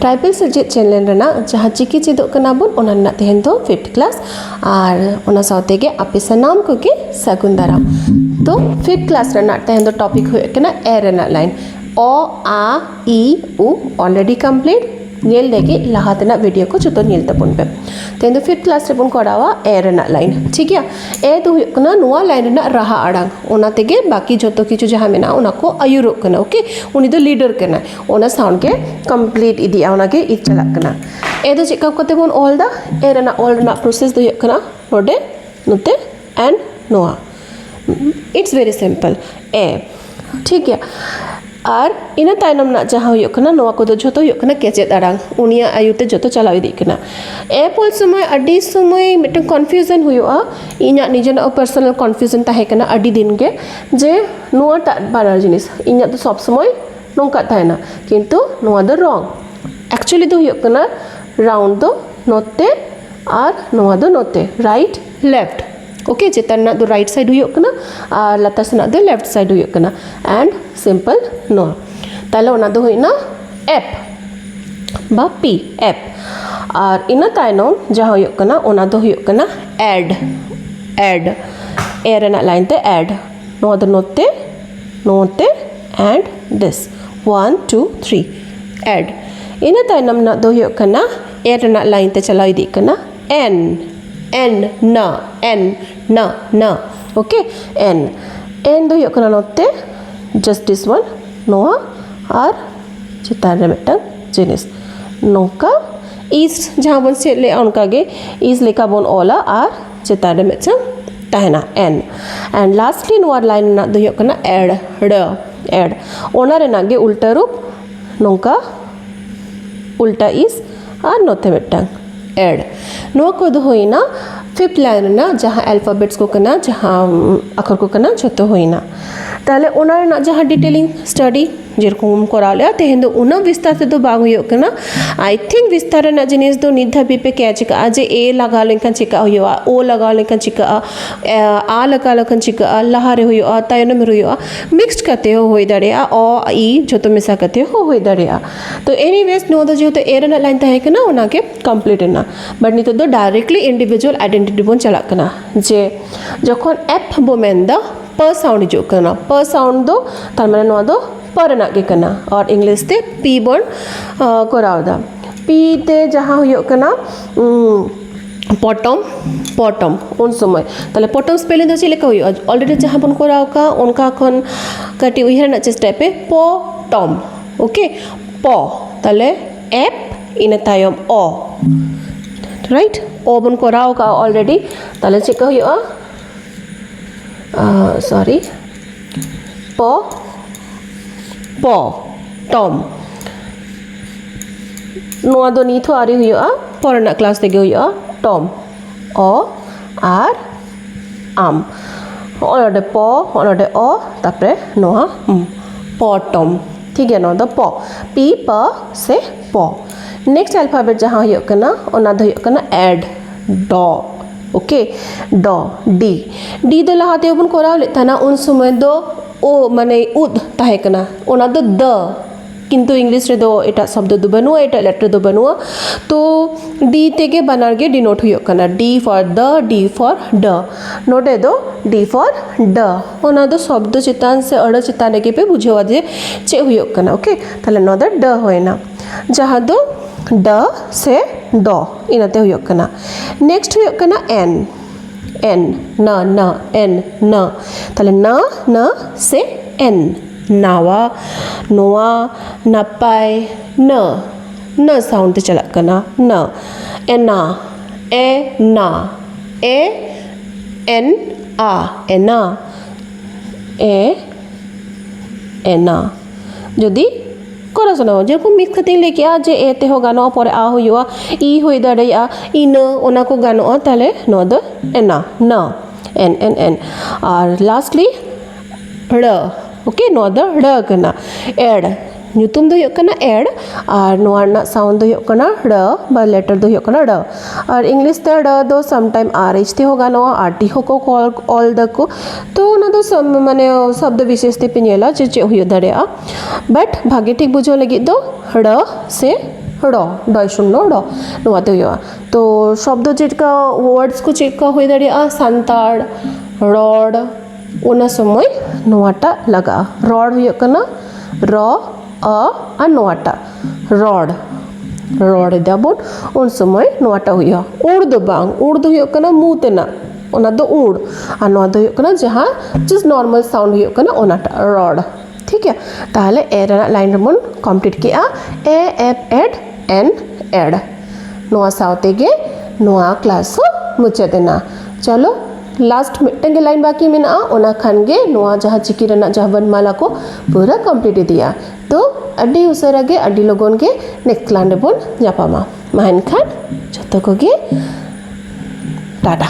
Tribal subject channel Raina जहाँ चिकी चेदो कना bone ओना ना तेहन दो 5th क्लास और ओना साथे के आपे सनाम को के सगुन दाराम। तो 5th क्लास रेना तेहन दो टॉपिक हुए कना ए रेना लाइन ओ आ ई उ ऑलरेडी कंप्लीट नेल लेके लहातना वीडियो को जो तो नेल तबन पे तेहन दो 5th क्लास रे बन कोडावा ए रेना लाइन ठीक है ए तो हुए कना नुआ लाइन रेना रहा आड़ांग ओना तेगे बाकी जो तो किछु जहाँ मेना ओना को आयुरो कना ओके उनी दो लीडर कना ओना साउंड के कंप्लीट इदी ओना के इ चला कना ए दो चेक करते बोन ऑल दा ए रेना ऑल रेना प्रोसेस दो कना नोडे नोते एंड नोआ इट्स वेरी सिंपल ए ठीक है और इना तायनम ना जहाँ हुयो कना नोआ को दो जोतो हुयो कना केचेत आड़ांग उनिया आयुते जोतो चलाव इदी कना ए पोल समय अडी समय मिटन कन्फ्यूजन हुयोआ इना निजेना पर्सनल कन्फ्यूजन ताहे कना अडी दिन के जे नोआ टा बानार जिनिस इना तो सब समय नोंका ताहेना किंतु नोआ दो रॉन्ग एक्चुअली दो हुयो कना राउंड दो नोते और नोआ दो नोते राइट लेफ्ट ओके चेतन ना दो राइट साइड हुयो कना और लता से ना दो लेफ्ट साइड हुयो कना एंड सिंपल नो ताले ओना दो होइना एप बा पी एप और इना तायनो जहाँ हुयो कना ओना दो हुयो कना ऐड ऐड ए रेना लाइन ते ऐड नो दो नोते एंड दिस 1 2 3 ऐड इना तायनम ना दो हुयो कना ए रेना लाइन ते चला इदी कना एन न ओके एन दो हुयो कना नोते जस्ट दिस वन नोआ और चितान रे मिटन जिनिस नोका इस जहाँ बन से ले उनका गे इस लेका बन ओला और चितान रे मिटन ताहेना एन एंड लास्टली नोआ लाइन ना दो हुयो कना ऐड ओना रे ना गे उल्टा रूप नोका उल्टा इस और नोते मिटन ऐड नोआ को दो होइना 5th लाइन ना जहाँ अल्फाबेट्स को कना जहाँ अक्षर को कना जोतो होइना ताले ओना ना जहाँ डिटेलिंग स्टडी जेरकम करा ले तेहन दो उना विस्तार से दो बाग हुयो कना आई थिंक विस्तार ना जिनिस दो निधा बीपे के चिका जे ए लगा लेकन चिका हुयो ओ लगा लेकन चिका आ लगा लेकन चिका लहारे हुयो तायन में हुयो मिक्स्ड करते हो होई दड़े ओ ई जोतो मिसा करते हो होई दड़े तो एनीवेज नो दो जो तो ए ना लाइन ताहे कना ओना के कंप्लीट ना बट नितो दो डायरेक्टली इंडिविजुअल आइडेंटिटी बोन चला कना जे जखन एफ बो मेंदा प साउंड जो कना प साउंड दो तार माने नो दो पर ना के कना और इंग्लिश ते पी बोन करावदा पी ते जहाँ हुयो कना पटम उन समय ताले पटम स्पेलिंग दो चलेका हुयो ऑलरेडी जहाँ बन कराव का उनका खन कटी उइहर ना चेष्टा पे पटम ओके प ताले एप इन तायम ओ राइट ओ बन कराव का ऑलरेडी ताले चेका हुयो सॉरी प टम नोआ दो नीथो आरी हुयो पढ़ना क्लास तेगे हुयो टम ओ आर आम ओनडे प ओनडे ओ तापरे नोआ पटम ठीक है नो द प पी प से प नेक्स्ट अल्फाबेट जहाँ हुयो कना ओना दो हुयो कना ऐड ड ओके डी दो लहाते बन कोराव लेताना उन समय दो ओ माने उद ताहे कना ओना दो द किंतु इंग्लिश रे दो एटा शब्द दो बनुआ एटा लेटर दो बनुआ तो डी तेगे बनार गे डिनोट हुयो कना D for the D for ड नोटे दो डी फॉर ड ओना दो शब्द चितान से अड़ चितान के पे बुझेवा जे चे हुयो कना ओके ताले नो द ड होयना जहाँ दो ड से ड इनाते हुयो कना नेक्स्ट हुयो कना एन न ताले न से एन नावा नोआ नपाय न साउंड ते चला कना न एना ए एन आ एना जदि करा सना जेरकम मिक्स करते लेके आ जे एते हो गानो परे आ हुयो ई होई दड़ेया इन ओना को गानो ताले नो द एना न एन और लास्टली ड़ ओके नो द ड़ कना एड ᱧᱩᱛᱩᱢ ᱫᱚ ᱦᱩᱭᱩᱜ ᱠᱟᱱᱟ एड और नोआ रना साउंड दो हुयुग कना ड़ बा लेटर दो हुयुग कना ड़ और इंग्लिश ते ड़ दो सम टाइम आर एच ते होगा नो आर टी हो को ऑल द को तो ना दो सम माने शब्द विशेष ते पे नेला जे चे हुयो दड़ेया बट भागे ठीक बुझो लगी दो ड़ से ᱨᱚ ᱰᱚᱭ ᱥᱩᱱᱱᱚ ᱨᱚ ᱱᱚᱣᱟ ᱫᱚ ᱦᱩᱭᱩᱜᱼᱟ ᱛᱚ ᱥᱚᱵᱫᱚ ᱪᱮᱫᱠᱟ ᱳᱣᱟর্ডস ᱠᱚ ᱪᱮᱫᱠᱟ ᱦᱩᱭ ᱫᱟᱲᱮᱭᱟᱜᱼᱟ ᱥᱟᱱᱛᱟᱲ ᱨᱚᱲ ᱚᱱᱟ ᱥᱚᱢᱚᱭ ᱱᱚᱣᱟᱴᱟᱜ ᱞᱟᱜᱟᱜᱼᱟ ᱨᱚᱲ ᱦᱩᱭᱩᱜ ᱠᱟᱱᱟ ᱨᱚ ᱟ ᱟᱨ ᱱᱚᱣᱟᱴᱟᱜ ᱨᱚᱲ ᱨᱚᱲ ᱮᱫᱟᱵᱚᱱ ᱩᱱ ᱥᱚᱢᱚᱭ ᱱᱚᱣᱟᱴᱟᱜ ᱦᱩᱭᱩᱜᱼᱟ ᱩᱲ ᱫᱚ ᱵᱟᱝ ᱩᱲ ᱫᱚ ᱦᱩᱭᱩᱜ ᱠᱟᱱᱟ ᱢᱩ ᱛᱮᱱᱟᱜ ᱚᱱᱟ ᱫᱚ ᱩᱲ ᱟᱨ ᱱᱚᱣᱟ ᱫᱚ ᱦᱩᱭᱩᱜ ᱠᱟᱱᱟ ᱡᱟᱦᱟᱸ ᱡᱟᱥᱴ ᱱᱚᱨᱢᱟᱞ ᱥᱟᱣᱩন্ড ᱦᱩᱭᱩᱜ ᱠᱟᱱᱟ ᱚᱱᱟᱴᱟᱜ ᱨᱚᱲ ᱴᱷᱤᱠ ᱜᱮᱭᱟ ᱛᱟᱦᱞᱮ ᱮ ᱨᱮᱱᱟᱜ ᱞᱟᱭᱤᱱ ᱨᱮᱵᱚᱱ ᱠᱚᱢᱯᱞᱤᱴ ᱠᱮᱜᱼᱟ ᱮ ᱮᱯ ᱮᱰ एन एड नोआ सावते गे नोआ क्लास मुचाद एना चलो लास्ट मिटन गे लाइन बाकी मेना ओना खान गे नोआ जहाँ चिकी रना जहाँ वर्णमाला को पूरा कंप्लीट दिया तो अड्डी उसरा गे अड्डी लोगन गे नेक्स्ट क्लास रेबन जापामा मा एनखान जतो को गे टाटा